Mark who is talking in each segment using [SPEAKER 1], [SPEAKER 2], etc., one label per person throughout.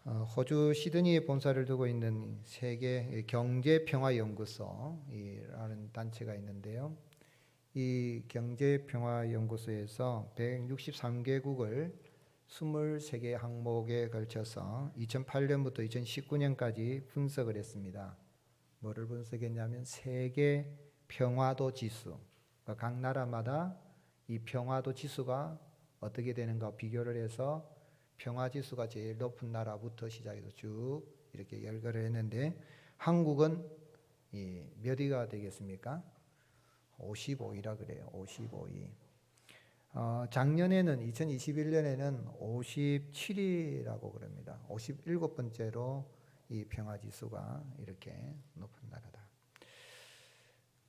[SPEAKER 1] 호주 시드니에 본사를 두고 있는 세계 경제평화연구소라는 단체가 있는데요. 이 경제평화연구소에서 163개국을 23개 항목에 걸쳐서 2008년부터 2019년까지 분석을 했습니다. 뭐를 분석했냐면 세계 평화도 지수, 그러니까 각 나라마다 이 평화도 지수가 어떻게 되는가 비교를 해서 평화지수가 제일 높은 나라부터 시작해서 쭉 이렇게 열거를 했는데, 한국은 몇 위가 되겠습니까? 55위라 그래요. 55위. 작년에는 2021년에는 57위라고 그럽니다. 57번째로 이 평화지수가 이렇게 높은 나라다.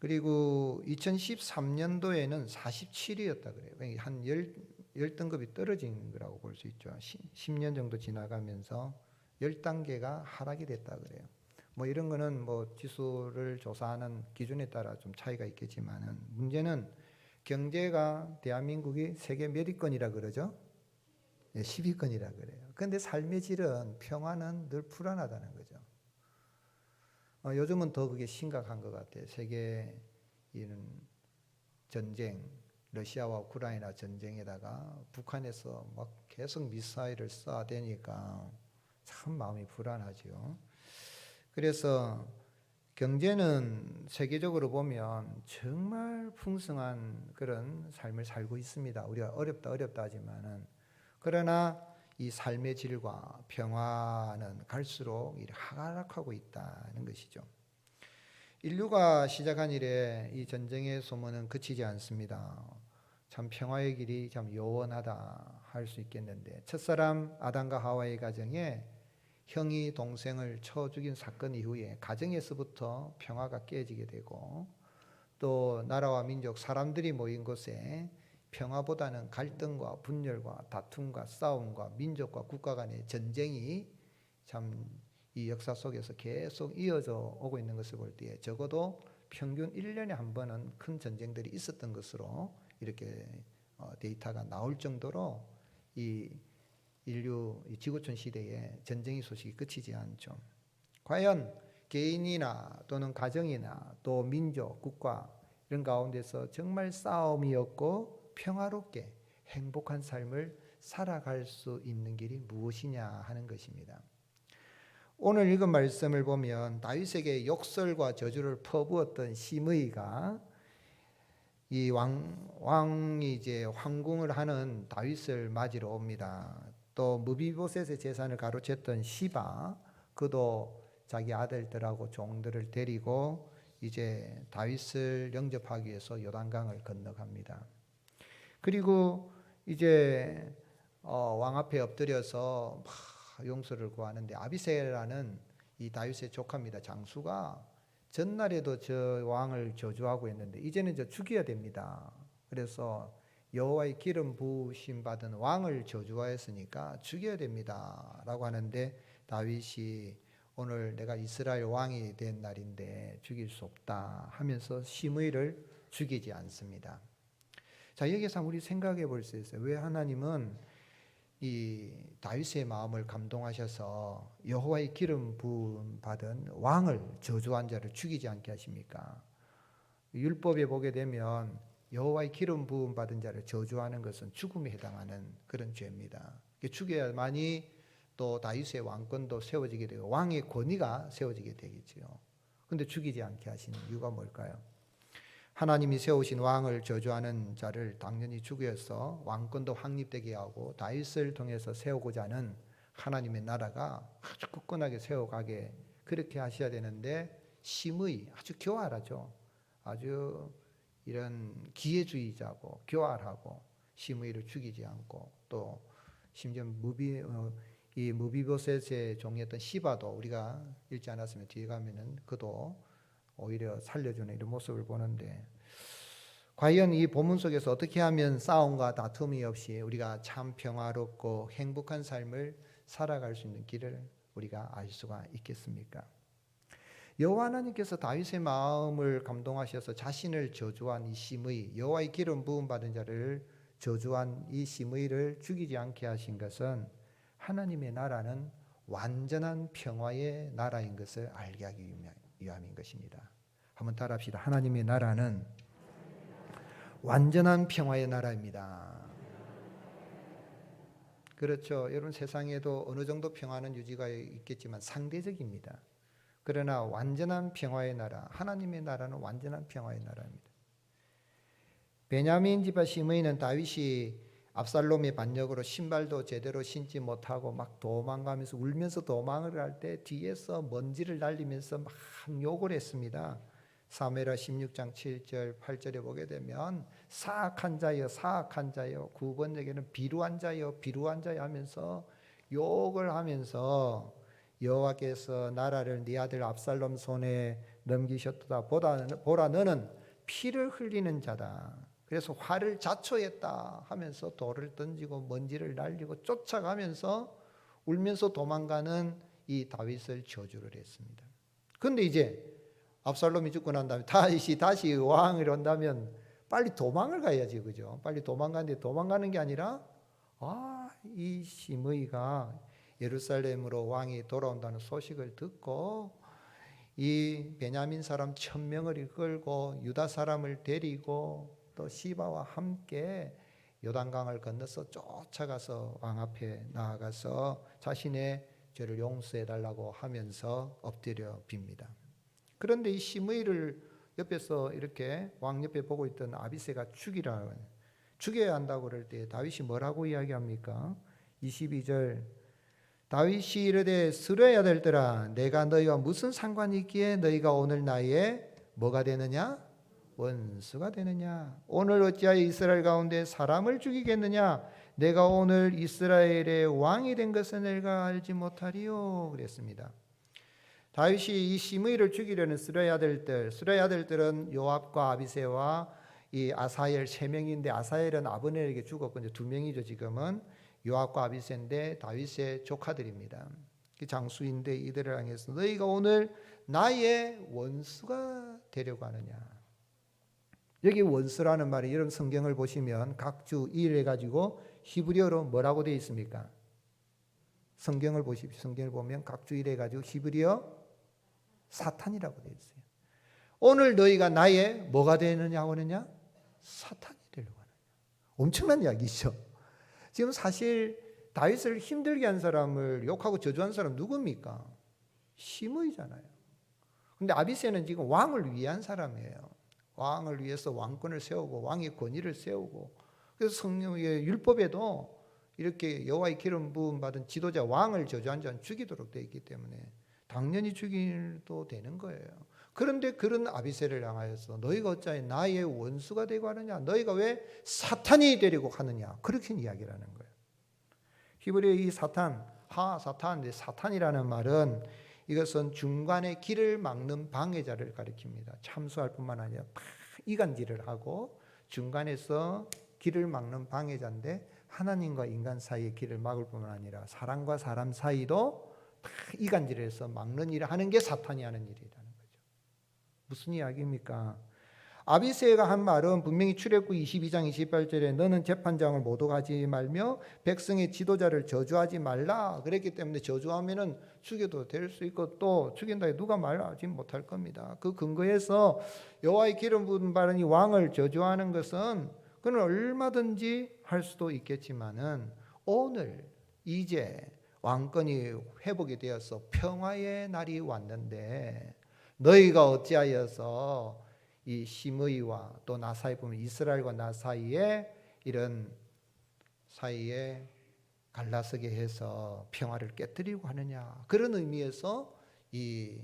[SPEAKER 1] 그리고 2013년도에는 47위였다 그래요. 한 10등급이 떨어진 거라고 볼 수 있죠. 10년 정도 지나가면서 10단계가 하락이 됐다 그래요. 뭐 이런 거는 뭐 지수를 조사하는 기준에 따라 좀 차이가 있겠지만은, 문제는 경제가 대한민국이 세계 몇 위권이라 그러죠? 10위권이라 그래요. 그런데 삶의 질은, 평화는 늘 불안하다는 거죠. 요즘은 더 그게 심각한 것 같아요. 세계 이런 전쟁, 러시아와 우크라이나 전쟁에다가 북한에서 막 계속 미사일을 쏴대니까 참 마음이 불안하죠. 그래서 경제는 세계적으로 보면 정말 풍성한 그런 삶을 살고 있습니다. 우리가 어렵다 하지만은, 그러나 이 삶의 질과 평화는 갈수록 하락하고 있다는 것이죠. 인류가 시작한 이래 이 전쟁의 소문은 그치지 않습니다. 참 평화의 길이 참 요원하다 할 수 있겠는데, 첫사람 아담과 하와의 가정에 형이 동생을 쳐 죽인 사건 이후에 가정에서부터 평화가 깨지게 되고, 또 나라와 민족, 사람들이 모인 곳에 평화보다는 갈등과 분열과 다툼과 싸움과 민족과 국가 간의 전쟁이 참 이 역사 속에서 계속 이어져 오고 있는 것을 볼 때에 적어도 평균 1년에 한 번은 큰 전쟁들이 있었던 것으로 이렇게 데이터가 나올 정도로 이 인류 지구촌 시대에 전쟁의 소식이 그치지 않죠. 과연 개인이나 또는 가정이나 또 민족, 국가 이런 가운데서 정말 싸움이 없고 평화롭게 행복한 삶을 살아갈 수 있는 길이 무엇이냐 하는 것입니다. 오늘 읽은 말씀을 보면 다윗에게 욕설과 저주를 퍼부었던 시므이가 이 왕이 이제 황궁을 하는 다윗을 맞으러 옵니다. 또 무비보셋의 재산을 가로챘던 시바, 그도 자기 아들들하고 종들을 데리고 이제 다윗을 영접하기 위해서 요단강을 건너갑니다. 그리고 이제 왕 앞에 엎드려서 막 용서를 구하는데, 아비새라는 이 다윗의 조카입니다. 장수가 전날에도 저 왕을 저주하고 있는데 이제는 저 죽여야 됩니다. 그래서 여호와의 기름 부으심 받은 왕을 저주하였으니까 죽여야 됩니다 라고 하는데, 다윗이 오늘 내가 이스라엘 왕이 된 날인데 죽일 수 없다 하면서 시므이를 죽이지 않습니다. 자, 여기서 우리 생각해 볼 수 있어요. 왜 하나님은 이 다윗의 마음을 감동하셔서 여호와의 기름 부음 받은 왕을 저주한 자를 죽이지 않게 하십니까? 율법에 보게 되면 여호와의 기름 부음 받은 자를 저주하는 것은 죽음에 해당하는 그런 죄입니다. 죽여야만이 또 다윗의 왕권도 세워지게 되고 왕의 권위가 세워지게 되겠지요. 그런데 죽이지 않게 하시는 이유가 뭘까요? 하나님이 세우신 왕을 저주하는 자를 당연히 죽여서 왕권도 확립되게 하고 다윗을 통해서 세우고자 하는 하나님의 나라가 아주 굳건하게 세워가게 그렇게 하셔야 되는데, 심의 아주 교활하죠. 아주 이런 기회주의자고 교활하고 심의를 죽이지 않고, 또 심지어 이 무비보셋의 종이었던 시바도 우리가 읽지 않았으면 뒤에 가면은 그도 오히려 살려주는 이런 모습을 보는데, 과연 이 본문 속에서 어떻게 하면 싸움과 다툼이 없이 우리가 참 평화롭고 행복한 삶을 살아갈 수 있는 길을 우리가 알 수가 있겠습니까? 여호와 하나님께서 다윗의 마음을 감동하셔서 자신을 저주한 이 시므이, 여호와의 기름 부음 받은 자를 저주한 이 시므이를 죽이지 않게 하신 것은 하나님의 나라는 완전한 평화의 나라인 것을 알게 하기 위함인 것입니다. 한번 따라합시다. 하나님의 나라는 완전한 평화의 나라입니다. 그렇죠. 여러분, 세상에도 어느 정도 평화는 유지가 있겠지만 상대적입니다. 그러나 완전한 평화의 나라, 하나님의 나라는 완전한 평화의 나라입니다. 베냐민 집안 시므이는 다윗이 압살롬의 반역으로 신발도 제대로 신지 못하고 막 도망가면서 울면서 도망을 갈 때 뒤에서 먼지를 날리면서 막 욕을 했습니다. 사무엘하 16장 7절 8절에 보게 되면 사악한 자여 사악한 자여, 9번역에는 비루한 자여 비루한 자여 하면서 욕을 하면서 여호와께서 나라를 네 아들 압살롬 손에 넘기셨도다. 보라 너는 피를 흘리는 자다. 그래서 화를 자초했다 하면서 돌을 던지고 먼지를 날리고 쫓아가면서 울면서 도망가는 이 다윗을 저주를 했습니다. 그런데 이제 압살롬이 죽고 난 다음에 다시 왕을 온다면 빨리 도망을 가야지, 그죠? 빨리 도망가는데 도망가는 게 아니라 이 시므이가 예루살렘으로 왕이 돌아온다는 소식을 듣고 이 베냐민 사람 1000명을 이끌고 유다 사람을 데리고 또 시바와 함께 요단강을 건너서 쫓아가서 왕 앞에 나아가서 자신의 죄를 용서해 달라고 하면서 엎드려 빕니다. 그런데 이 시므이를 옆에서 이렇게 왕 옆에 보고 있던 아비새가 죽여야 한다고 그럴 때 다윗이 뭐라고 이야기합니까? 22절 다윗이 이르되 쓰려야 아들들아 내가 너희와 무슨 상관이 있기에 너희가 오늘 나의 뭐가 되느냐? 원수가 되느냐? 오늘 어찌하여 이스라엘 가운데 사람을 죽이겠느냐? 내가 오늘 이스라엘의 왕이 된 것을 내가 알지 못하리요. 그랬습니다. 다윗이 이 시므이를 죽이려는 쓰려야 아들들은 요압과 아비새와 이 아사엘 3명인데 아사엘은 아브넬에게 죽었고 이제 2명이죠. 지금은 요압과 아비새인데 다윗의 조카들입니다. 장수인데 이들을 향해서 너희가 오늘 나의 원수가 되려고 하느냐? 여기 원수라는 말이 여러분 성경을 보시면 각주 일해 가지고 히브리어로 뭐라고 되어 있습니까? 성경을 보십시오. 성경을 보면 각주 일해 가지고 히브리어 사탄이라고 되어 있어요. 오늘 너희가 나의 뭐가 되느냐고 하느냐? 사탄이 되려고 하느냐. 엄청난 이야기죠. 지금 사실 다윗을 힘들게 한 사람을 욕하고 저주한 사람 누굽니까? 시므이잖아요. 근데 아비새는 지금 왕을 위한 사람이에요. 왕을 위해서 왕권을 세우고 왕의 권위를 세우고 그래서 성령의 율법에도 이렇게 여호와의 기름 부음 받은 지도자 왕을 저주한 자는 죽이도록 되어 있기 때문에 당연히 죽이도 되는 거예요. 그런데 그런 아비새를 향하여서 너희가 어찌하여 나의 원수가 되고 하느냐? 너희가 왜 사탄이 되려고 하느냐? 그렇게 이야기를 하는 거예요. 히브리어 이 사탄이라는 말은 이것은 중간에 길을 막는 방해자를 가리킵니다. 참수할 뿐만 아니라 이간질을 하고 중간에서 길을 막는 방해자인데 하나님과 인간 사이의 길을 막을 뿐만 아니라 사람과 사람 사이도 이간질을 해서 막는 일을 하는 게 사탄이 하는 일이라는 거죠. 무슨 이야기입니까? 아비새가 한 말은 분명히 출애굽 22장 28절에 너는 재판장을 모독하지 말며 백성의 지도자를 저주하지 말라 그랬기 때문에 저주하면은 죽여도 될 수 있고 또 죽인다 누가 말하지 못할 겁니다. 그 근거에서 여호와의 기름 부은 바른 이 왕을 저주하는 것은 그는 얼마든지 할 수도 있겠지만은 오늘 이제 왕권이 회복이 되어서 평화의 날이 왔는데 너희가 어찌하여서 이 시므이와 또 나 사이 보면 이스라엘과 나 사이에 이런 사이에 갈라서게 해서 평화를 깨뜨리고 하느냐 그런 의미에서 이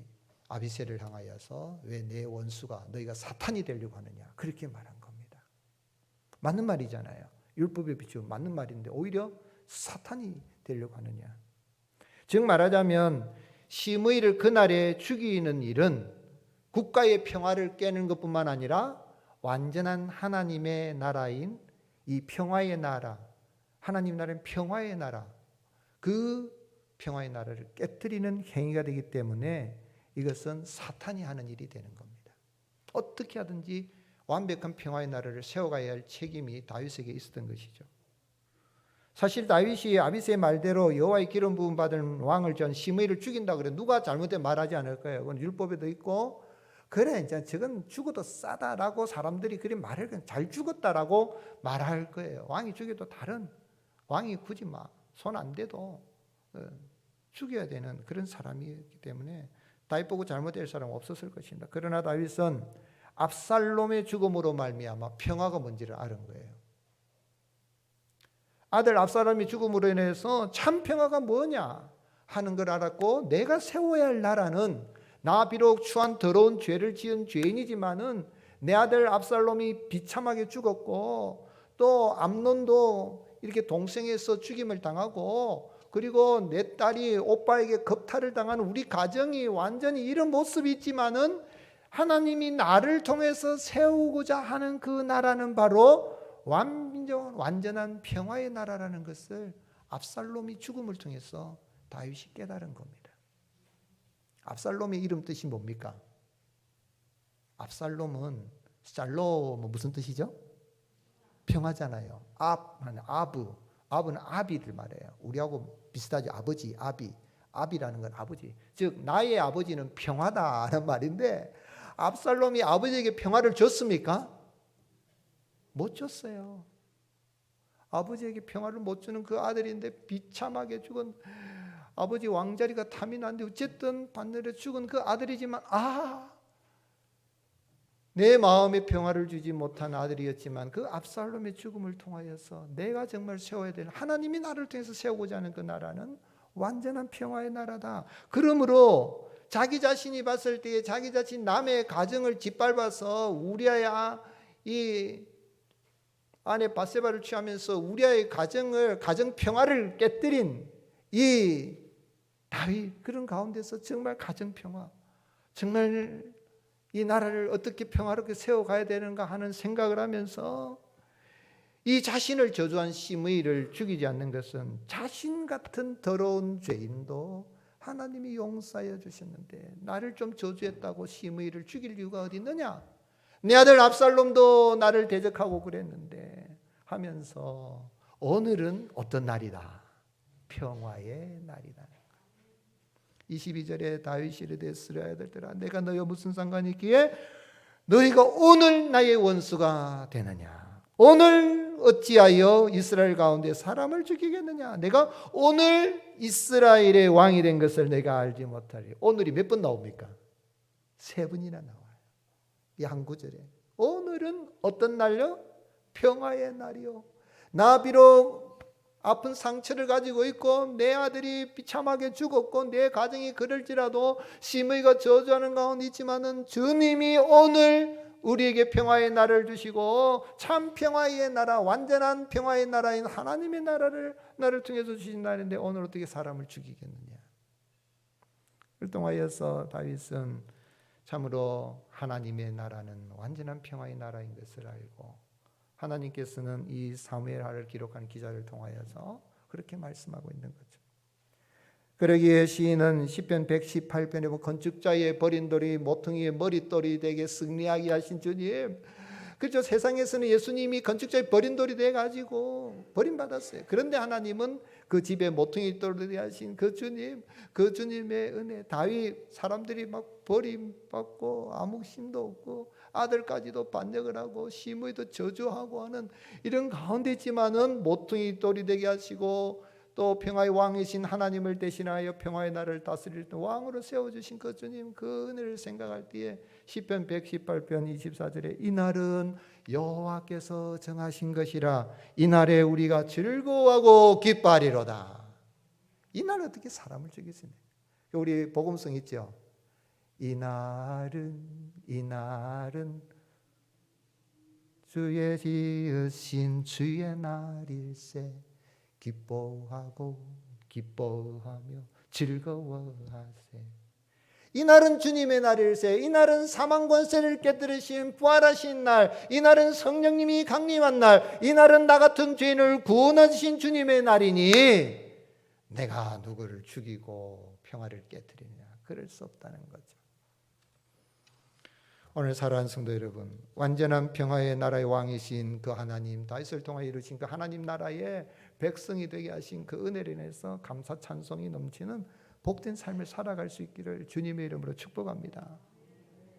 [SPEAKER 1] 아비새를 향하여서 왜 내 원수가 너희가 사탄이 되려고 하느냐 그렇게 말한 겁니다. 맞는 말이잖아요. 율법에 비추면 맞는 말인데 오히려 사탄이 되려고 하느냐. 즉 말하자면 시므이를 그날에 죽이는 일은 국가의 평화를 깨는 것뿐만 아니라 완전한 하나님의 나라인 이 평화의 나라, 하나님 나라는 평화의 나라, 그 평화의 나라를 깨뜨리는 행위가 되기 때문에 이것은 사탄이 하는 일이 되는 겁니다. 어떻게 하든지 완벽한 평화의 나라를 세워가야 할 책임이 다윗에게 있었던 것이죠. 사실 다윗이 아비새의 말대로 여호와의 기름 부음 받은 왕을 전 시므이를 죽인다 그래 누가 잘못된 말하지 않을 거예요. 그건 율법에도 있고 그래 이제 저건 죽어도 싸다라고 사람들이 그리 말을 그냥 잘 죽었다라고 말할 거예요. 왕이 죽여도 다른 왕이 굳이 막 손 안 대도 죽여야 되는 그런 사람이기 때문에 다윗 보고 잘못될 사람은 없었을 것입니다. 그러나 다윗은 압살롬의 죽음으로 말미암아 평화가 뭔지를 아는 거예요. 아들 압살롬의 죽음으로 인해서 참 평화가 뭐냐 하는 걸 알았고 내가 세워야 할 나라는 나 비록 추한 더러운 죄를 지은 죄인이지만은 내 아들 압살롬이 비참하게 죽었고 또 암논도 이렇게 동생에서 죽임을 당하고 그리고 내 딸이 오빠에게 겁탈을 당하는 우리 가정이 완전히 이런 모습이 있지만은 하나님이 나를 통해서 세우고자 하는 그 나라는 바로 완전한 평화의 나라라는 것을 압살롬이 죽음을 통해서 다윗이 깨달은 겁니다. 압살롬의 이름 뜻이 뭡니까? 압살롬은 살롬은 무슨 뜻이죠? 평화잖아요. 아브는 아비를 말해요. 우리하고 비슷하죠. 아버지, 아비라는 건 아버지. 즉 나의 아버지는 평화다라는 말인데 압살롬이 아버지에게 평화를 줬습니까? 못 줬어요. 아버지에게 평화를 못 주는 그 아들인데 비참하게 죽은 아버지 왕자리가 탐이 났는데 어쨌든 반대로 죽은 그 아들이지만 내 마음에 평화를 주지 못한 아들이었지만 그 압살롬의 죽음을 통하여서 내가 정말 세워야 될 하나님이 나를 통해서 세우고자 하는 그 나라는 완전한 평화의 나라다. 그러므로 자기 자신이 봤을 때에 자기 자신 남의 가정을 짓밟아서 우리아야 이 아내 바세바를 취하면서 우리아의 가정 평화를 깨뜨린 이 다윗 그런 가운데서 정말 가정 평화 정말 이 나라를 어떻게 평화롭게 세워가야 되는가 하는 생각을 하면서 이 자신을 저주한 시므이를 죽이지 않는 것은 자신 같은 더러운 죄인도 하나님이 용서하여 주셨는데 나를 좀 저주했다고 시므이를 죽일 이유가 어디 있느냐? 내 아들 압살롬도 나를 대적하고 그랬는데 하면서 오늘은 어떤 날이다? 평화의 날이다. 22절에 다윗이 이르되 이스라엘 아들들아 내가 너희와 무슨 상관이 있기에 너희가 오늘 나의 원수가 되느냐? 오늘 어찌하여 이스라엘 가운데 사람을 죽이겠느냐? 내가 오늘 이스라엘의 왕이 된 것을 내가 알지 못하리. 오늘이 몇 번 나옵니까? 3번이나 나와요. 이 한 구절에 오늘은 어떤 날요? 평화의 날이요. 나 비록 아픈 상처를 가지고 있고 내 아들이 비참하게 죽었고 내 가정이 그럴지라도 시므이가 저주하는 가운데 있지만은 주님이 오늘 우리에게 평화의 날을 주시고 참 평화의 나라 완전한 평화의 나라인 하나님의 나라를 나를 통해서 주신 날인데 오늘 어떻게 사람을 죽이겠느냐. 그를 통하여서 다윗은 참으로 하나님의 나라는 완전한 평화의 나라인 것을 알고 하나님께서는 이 사무엘하를 기록한 기자를 통하여서 그렇게 말씀하고 있는 거죠. 그러기에 시인은 시편 118편에 보면 건축자의 버린 돌이 모퉁이의 머릿돌이 되게 승리하게 하신 주님. 그렇죠. 세상에서는 예수님이 건축자의 버린 돌이 돼가지고 버림받았어요. 그런데 하나님은 그 집에 모퉁이 돌이 하신 그 주님, 그 주님의 은혜. 다윗 사람들이 막 버림받고 아무 힘도 없고 아들까지도 반역을 하고 시므이도 저주하고 하는 이런 가운데 있지만은 모퉁이 돌이 되게 하시고 또 평화의 왕이신 하나님을 대신하여 평화의 나라를 다스릴 때 왕으로 세워주신 그 주님 그 은혜를 생각할 때에 시편 118편 24절에 이 날은 여호와께서 정하신 것이라 이 날에 우리가 즐거워하고 기뻐하리로다. 이 날 어떻게 사람을 죽이십니까? 우리 복음성 있죠. 이 날은 주의 지으신 주의 날일세 기뻐하고 기뻐하며 즐거워하세. 이 날은 주님의 날일세. 이 날은 사망 권세를 깨뜨리신 부활하신 날. 이 날은 성령님이 강림한 날. 이 날은 나 같은 죄인을 구원하신 주님의 날이니 내가 누구를 죽이고 평화를 깨뜨리냐. 그럴 수 없다는 거죠. 오늘 사랑하는 성도 여러분, 완전한 평화의 나라의 왕이신 그 하나님, 다윗을 통하여 이루신 그 하나님 나라에 백성이 되게 하신 그 은혜로 인해서 감사 찬송이 넘치는 복된 삶을 살아갈 수 있기를 주님의 이름으로 축복합니다.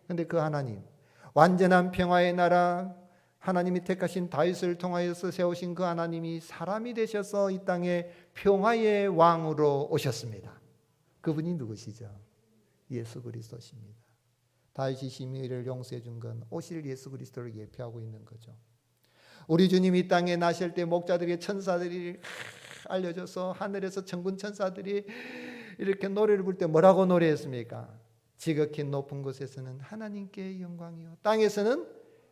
[SPEAKER 1] 그런데 그 하나님, 완전한 평화의 나라, 하나님이 택하신 다윗을 통하여서 세우신 그 하나님이 사람이 되셔서 이 땅에 평화의 왕으로 오셨습니다. 그분이 누구시죠? 예수 그리스도십니다. 다윗이 심의를 용서해 준 건 오실 예수 그리스도를 예표하고 있는 거죠. 우리 주님이 이 땅에 나실 때 목자들의 천사들이 알려져서 하늘에서 천군 천사들이 이렇게 노래를 부를 때 뭐라고 노래했습니까? 지극히 높은 곳에서는 하나님께 영광이요, 땅에서는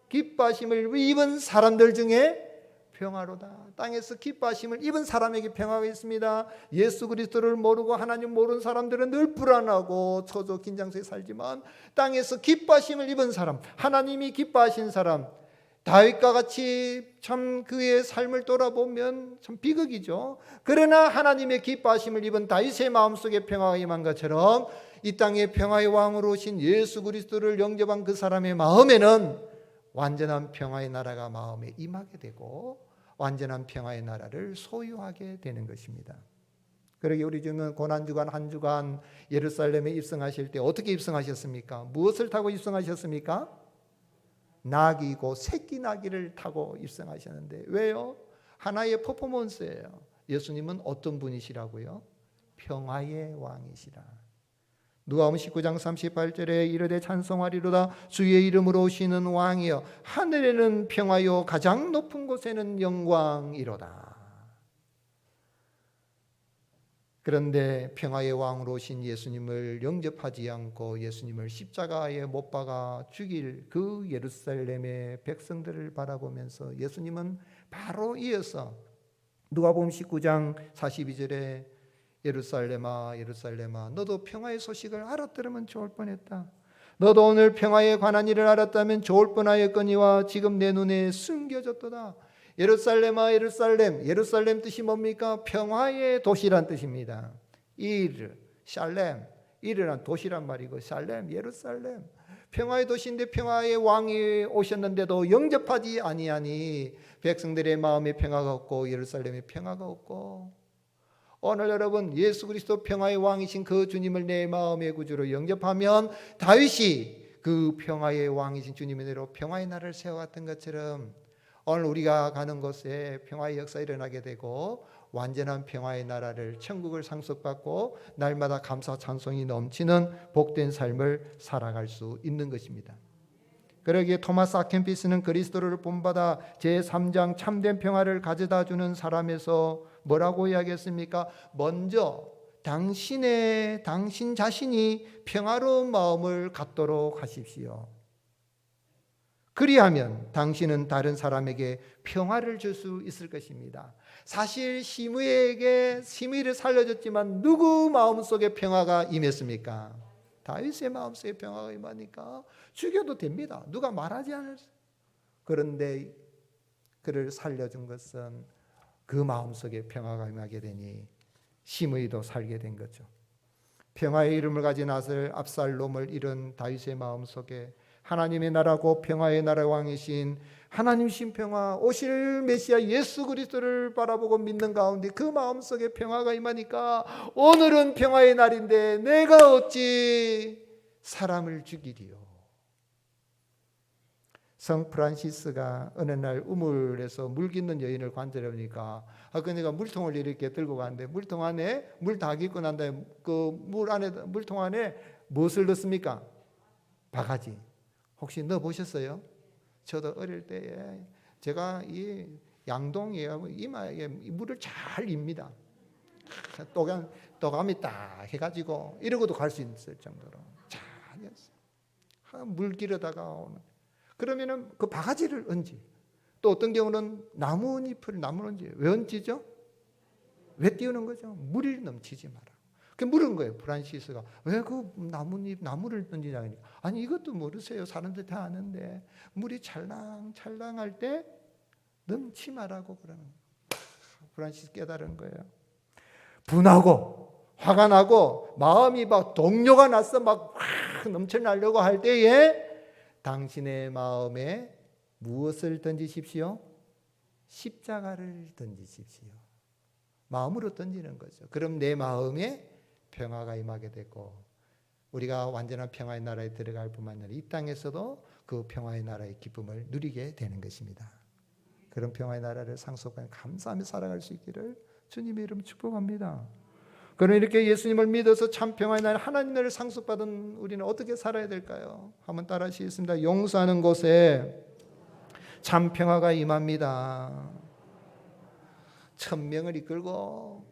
[SPEAKER 1] 기뻐하심을 입은 사람들 중에 평화로다. 땅에서 기뻐하심을 입은 사람에게 평화가 있습니다. 예수 그리스도를 모르고 하나님 모르는 사람들은 늘 불안하고 초조 긴장 속에 살지만, 땅에서 기뻐하심을 입은 사람, 하나님이 기뻐하신 사람, 다윗과 같이 참 그의 삶을 돌아보면 참 비극이죠. 그러나 하나님의 기뻐하심을 입은 다윗의 마음속에 평화가 임한 것처럼 이 땅에 평화의 왕으로 오신 예수 그리스도를 영접한 그 사람의 마음에는 완전한 평화의 나라가 마음에 임하게 되고 완전한 평화의 나라를 소유하게 되는 것입니다. 그러게 우리 주님은 고난주간 한 주간 예루살렘에 입성하실 때 어떻게 입성하셨습니까? 무엇을 타고 입성하셨습니까? 나귀고 새끼 나귀를 타고 입성하셨는데, 왜요? 하나의 퍼포먼스예요. 예수님은 어떤 분이시라고요? 평화의 왕이시라. 누가복음 19장 38절에 이르되 찬송하리로다 주의 이름으로 오시는 왕이여, 하늘에는 평화요 가장 높은 곳에는 영광이로다. 그런데 평화의 왕으로 오신 예수님을 영접하지 않고 예수님을 십자가에 못 박아 죽일 그 예루살렘의 백성들을 바라보면서 예수님은 바로 이어서 누가복음 19장 42절에 예루살렘아 예루살렘아 너도 평화의 소식을 알았더라면 좋을 뻔했다. 너도 오늘 평화에 관한 일을 알았다면 좋을 뻔하였거니와 지금 내 눈에 숨겨졌도다. 예루살렘아 예루살렘, 예루살렘 뜻이 뭡니까? 평화의 도시란 뜻입니다. 일, 샬렘, 일이란 도시란 말이고 샬렘, 예루살렘, 평화의 도시인데 평화의 왕이 오셨는데도 영접하지 아니하니 백성들의 마음에 평화가 없고 예루살렘에 평화가 없고, 오늘 여러분 예수 그리스도 평화의 왕이신 그 주님을 내 마음의 구주로 영접하면 다윗이 그 평화의 왕이신 주님의 대로 평화의 나라를 세워갔던 것처럼 오늘 우리가 가는 곳에 평화의 역사가 일어나게 되고 완전한 평화의 나라를, 천국을 상속받고 날마다 감사 찬송이 넘치는 복된 삶을 살아갈 수 있는 것입니다. 그러기에 토마스 아켄피스는 그리스도를 본받아 제3장 참된 평화를 가져다주는 사람에서 뭐라고 이야기했습니까? 먼저 당신 자신이 평화로운 마음을 갖도록 하십시오. 그리하면 당신은 다른 사람에게 평화를 줄 수 있을 것입니다. 사실 시므이를 살려줬지만 누구 마음속에 평화가 임했습니까? 다윗의 마음속에 평화가 임하니까 죽여도 됩니다. 누가 말하지 않을. 그런데 그를 살려준 것은 그 마음속에 평화가 임하게 되니 시므이도 살게 된 거죠. 평화의 이름을 가진 아들 압살롬을 잃은 다윗의 마음속에 하나님의 나라고 평화의 나라 왕이신 하나님 신평화 오실 메시아 예수 그리스도를 바라보고 믿는 가운데 그 마음속에 평화가 임하니까 오늘은 평화의 날인데 내가 어찌 사람을 죽이리요. 성 프란시스가 어느 날 우물에서 물 깃는 여인을 관절해 보니까 그러니까 물통을 이렇게 들고 가는데 물통 안에 물 다 깃고 난 다음에 그 물통 안에 무엇을 넣습니까? 바가지. 혹시 넣어 보셨어요? 저도 어릴 때에 제가 이 양동이에 이마에 물을 잘 입니다. 또감이 딱 해가지고 이러고도 갈 수 있을 정도로 잘 했어요. 물 기르다가 오는. 그러면은 그 바가지를 얹지. 또 어떤 경우는 나뭇잎을 얹지. 왜 얹지죠? 왜 띄우는 거죠? 물이 넘치지 마라. 그 물은 거예요. 프란시스가 왜 그 나무를 던지냐 하니까 아니 이것도 모르세요. 사람들 다 아는데 물이 찰랑찰랑할 때 넘치 말라고 그러는 거예요. 프란시스 깨달은 거예요. 분하고 화가 나고 마음이 막 동요가 나서 막 넘쳐나려고 할 때에 당신의 마음에 무엇을 던지십시오? 십자가를 던지십시오. 마음으로 던지는 거죠. 그럼 내 마음에 평화가 임하게 되고 우리가 완전한 평화의 나라에 들어갈 뿐만 아니라 이 땅에서도 그 평화의 나라의 기쁨을 누리게 되는 것입니다. 그런 평화의 나라를 상속하며 감사하며 살아갈 수 있기를 주님의 이름 축복합니다. 그럼 이렇게 예수님을 믿어서 참 평화의 나라 하나님을 상속받은 우리는 어떻게 살아야 될까요? 한번 따라 하시겠습니다. 용서하는 곳에 참 평화가 임합니다. 1000명을 이끌고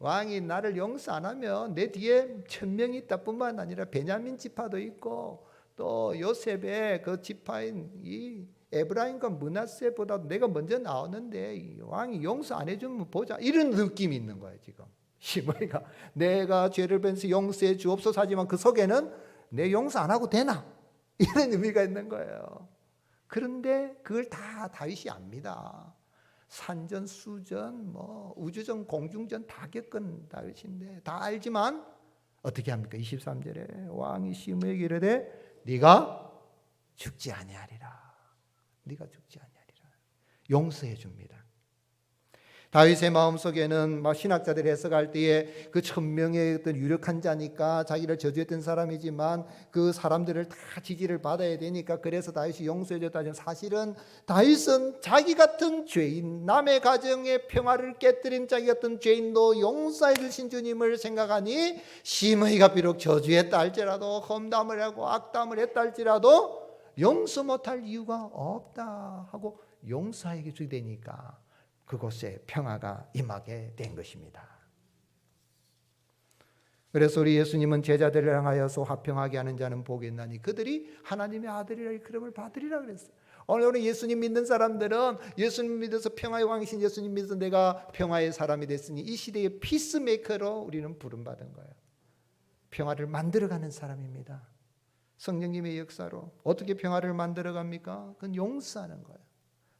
[SPEAKER 1] 왕이 나를 용서 안 하면 내 뒤에 1000명이 있다 뿐만 아니라 베냐민 지파도 있고 또 요셉의 그 지파인 이 에브라임과 므낫세보다 내가 먼저 나오는데 왕이 용서 안 해주면 보자, 이런 느낌이 있는 거예요. 지금 시므이가 내가 죄를 범해서 용서해 주옵소서 하지만 그 속에는 내 용서 안 하고 되나, 이런 의미가 있는 거예요. 그런데 그걸 다 다윗이 압니다. 산전, 수전, 우주전, 공중전 다 겪은 다윗인데 다 알지만 어떻게 합니까? 23절에 왕이 시므에게 이르되 네가 죽지 아니하리라. 네가 죽지 아니하리라. 용서해 줍니다. 다윗의 마음속에는 신학자들이 해석할 때에 그 1000명의 어떤 유력한 자니까 자기를 저주했던 사람이지만 그 사람들을 다 지지를 받아야 되니까 그래서 다윗이 용서해 줬다는, 사실은 다윗은 자기 같은 죄인, 남의 가정의 평화를 깨뜨린 자기 같은 죄인도 용서해 주신 주님을 생각하니 시므이가 비록 저주했다 할지라도 험담을 하고 악담을 했다 할지라도 용서 못할 이유가 없다 하고 용서해 주게 되니까 그곳에 평화가 임하게 된 것입니다. 그래서 우리 예수님은 제자들을 향하여서 화평하게 하는 자는 복이 있나니 그들이 하나님의 아들이라 이름을 받으리라 그랬어요. 오늘 예수님 믿는 사람들은 예수님 믿어서 평화의 왕이신 예수님 믿어서 내가 평화의 사람이 됐으니 이 시대의 피스메이커로 우리는 부름받은 거예요. 평화를 만들어가는 사람입니다. 성령님의 역사로 어떻게 평화를 만들어갑니까? 그건 용서하는 거예요.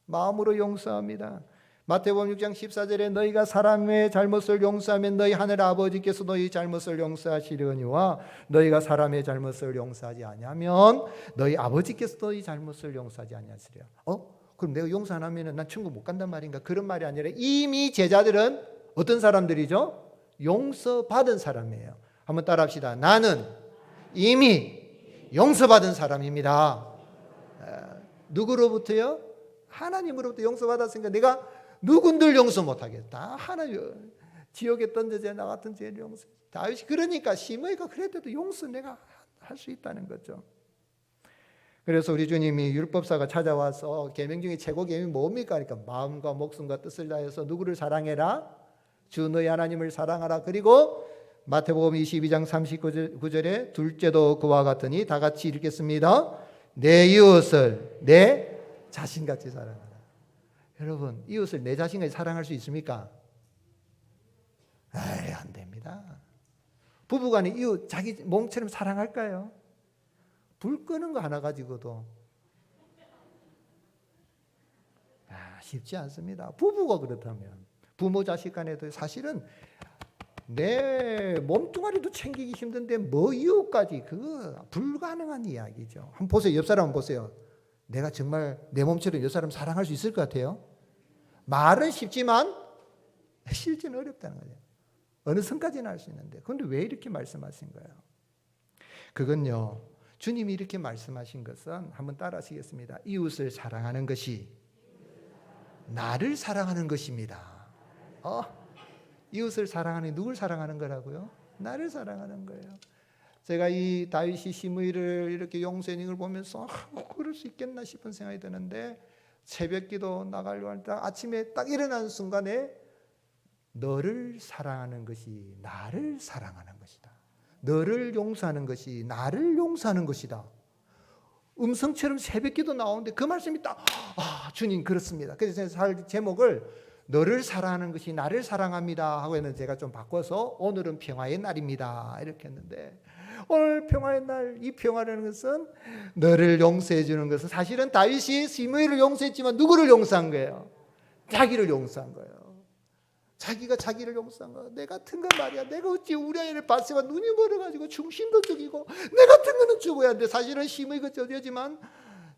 [SPEAKER 1] 마음으로 용서합니다. 마태복음 6장 14절에 너희가 사람의 잘못을 용서하면 너희 하늘 아버지께서 너희 잘못을 용서하시려니와 너희가 사람의 잘못을 용서하지 아니하면 너희 아버지께서 너희 잘못을 용서하지 아니하시리라. 그럼 내가 용서 안 하면 난 천국 못 간단 말인가? 그런 말이 아니라 이미 제자들은 어떤 사람들이죠? 용서받은 사람이에요. 한번 따라합시다. 나는 이미 용서받은 사람입니다. 누구로부터요? 하나님으로부터 용서받았으니까 내가 누군들 용서 못하겠다. 하나님 지옥에 던져져 나 같은 죄를 용서. 다윗이 그러니까 시므이가 그래도 용서 내가 할 수 있다는 거죠. 그래서 우리 주님이 율법사가 찾아와서 계명 중에 최고 계명이 뭡니까? 그러니까 마음과 목숨과 뜻을 다해서 누구를 사랑해라? 주 너희 하나님을 사랑하라. 그리고 마태복음 22장 39절에 둘째도 그와 같으니 다 같이 읽겠습니다. 내 이웃을 내 자신같이 사랑하라. 여러분, 이웃을 내 자신같이 사랑할 수 있습니까? 안 됩니다. 부부간에 이웃 자기 몸처럼 사랑할까요? 불 끄는 거 하나 가지고도 쉽지 않습니다. 부부가 그렇다면 부모 자식 간에도 사실은 내 몸뚱아리도 챙기기 힘든데 이웃까지, 그거 불가능한 이야기죠. 한번 보세요. 옆 사람 한번 보세요. 내가 정말 내 몸처럼 여 사람 사랑할 수 있을 것 같아요? 말은 쉽지만 실제는 어렵다는 거예요. 어느 선까지는 할 수 있는데 그런데 왜 이렇게 말씀하신 거예요? 그건요, 주님이 이렇게 말씀하신 것은 한번 따라 하시겠습니다. 이웃을 사랑하는 것이 나를 사랑하는 것입니다. 이웃을 사랑하는, 누굴 사랑하는 거라고요? 나를 사랑하는 거예요. 제가 이 다윗이 시므이를 이렇게 용서하는 걸 보면서 그럴 수 있겠나 싶은 생각이 드는데, 새벽기도 나가려고 할 때 아침에 딱 일어나는 순간에 너를 사랑하는 것이 나를 사랑하는 것이다. 너를 용서하는 것이 나를 용서하는 것이다. 음성처럼 새벽기도 나오는데 그 말씀이 딱 주님 그렇습니다. 그래서 살 제목을 너를 사랑하는 것이 나를 사랑합니다 하고 했는데 제가 좀 바꿔서 오늘은 평화의 날입니다 이렇게 했는데, 오늘 평화의 날, 이 평화라는 것은 너를 용서해 주는 것은 사실은 다윗이 시므이를 용서했지만 누구를 용서한 거예요? 자기를 용서한 거예요. 자기가 자기를 용서한 거예요. 내 같은 건 말이야, 내가 어찌 우리 아이를 봤으마 눈이 멀어가지고 중심도 죽이고 내 같은 거는 죽어야 하는데, 사실은 시므이가 저주지만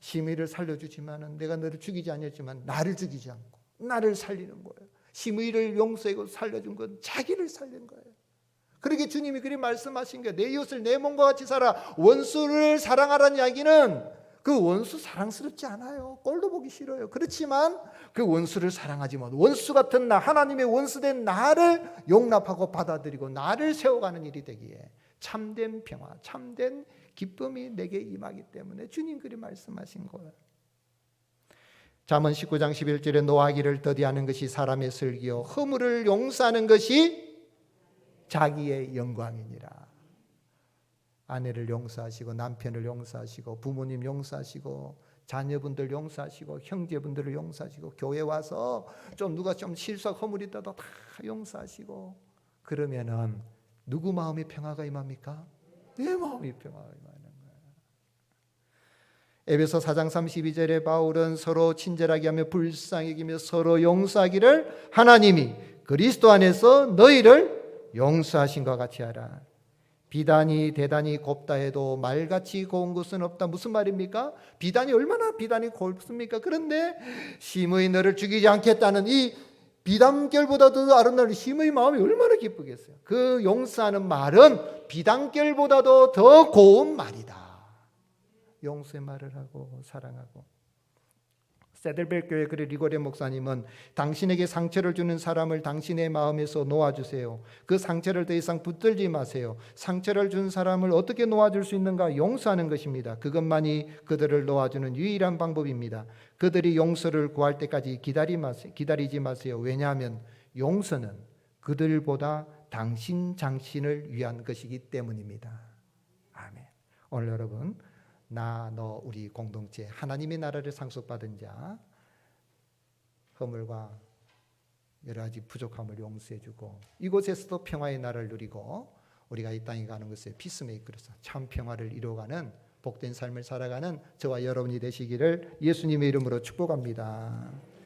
[SPEAKER 1] 시므이를 살려주지만은 내가 너를 죽이지 않았지만 나를 죽이지 않고 나를 살리는 거예요. 시므이를 용서하고 살려준 건 자기를 살린 거예요. 그렇게 주님이 그렇게 말씀하신 거예요. 내 이웃을 내 몸과 같이 살아. 원수를 사랑하라는 이야기는 그 원수 사랑스럽지 않아요. 꼴도 보기 싫어요. 그렇지만 그 원수를 사랑하지 못, 원수 같은 나, 하나님의 원수된 나를 용납하고 받아들이고 나를 세워가는 일이 되기에 참된 평화, 참된 기쁨이 내게 임하기 때문에 주님 그리 말씀하신 거예요. 잠언 19장 11절에 노하기를 더디하는 것이 사람의 슬기요 허물을 용서하는 것이 자기의 영광이니라. 아내를 용서하시고 남편을 용서하시고 부모님 용서하시고 자녀분들 용서하시고 형제분들을 용서하시고 교회 와서 좀 누가 좀 실수 허물이 있다도 다 용서하시고 그러면은 누구 마음에 평화가 임합니까? 내 마음이 평화가 임하는 거예요. 에베소 4장 32절에 바울은 서로 친절하게 하며 불쌍히 여기며 서로 용서하기를 하나님이 그리스도 안에서 너희를 용서하신 것 같이 하라. 비단이 대단히 곱다 해도 말같이 고운 것은 없다. 무슨 말입니까? 비단이 얼마나 비단이 곱습니까? 그런데 심의 너를 죽이지 않겠다는 이 비단결보다도 아름다운 심의 마음이 얼마나 기쁘겠어요. 그 용서하는 말은 비단결보다도 더 고운 말이다. 용서의 말을 하고 사랑하고. 세들벨 교회 그리 리고레 목사님은 당신에게 상처를 주는 사람을 당신의 마음에서 놓아주세요. 그 상처를 더 이상 붙들지 마세요. 상처를 준 사람을 어떻게 놓아줄 수 있는가? 용서하는 것입니다. 그것만이 그들을 놓아주는 유일한 방법입니다. 그들이 용서를 구할 때까지 기다리지 마세요. 왜냐하면 용서는 그들보다 당신 자신을 위한 것이기 때문입니다. 아멘. 오늘 여러분 나, 너, 우리 공동체 하나님의 나라를 상속받은 자 허물과 여러 가지 부족함을 용서해주고 이곳에서도 평화의 나라를 누리고 우리가 이 땅에 가는 것에 피스메이커로서 참 평화를 이루어가는 복된 삶을 살아가는 저와 여러분이 되시기를 예수님의 이름으로 축복합니다.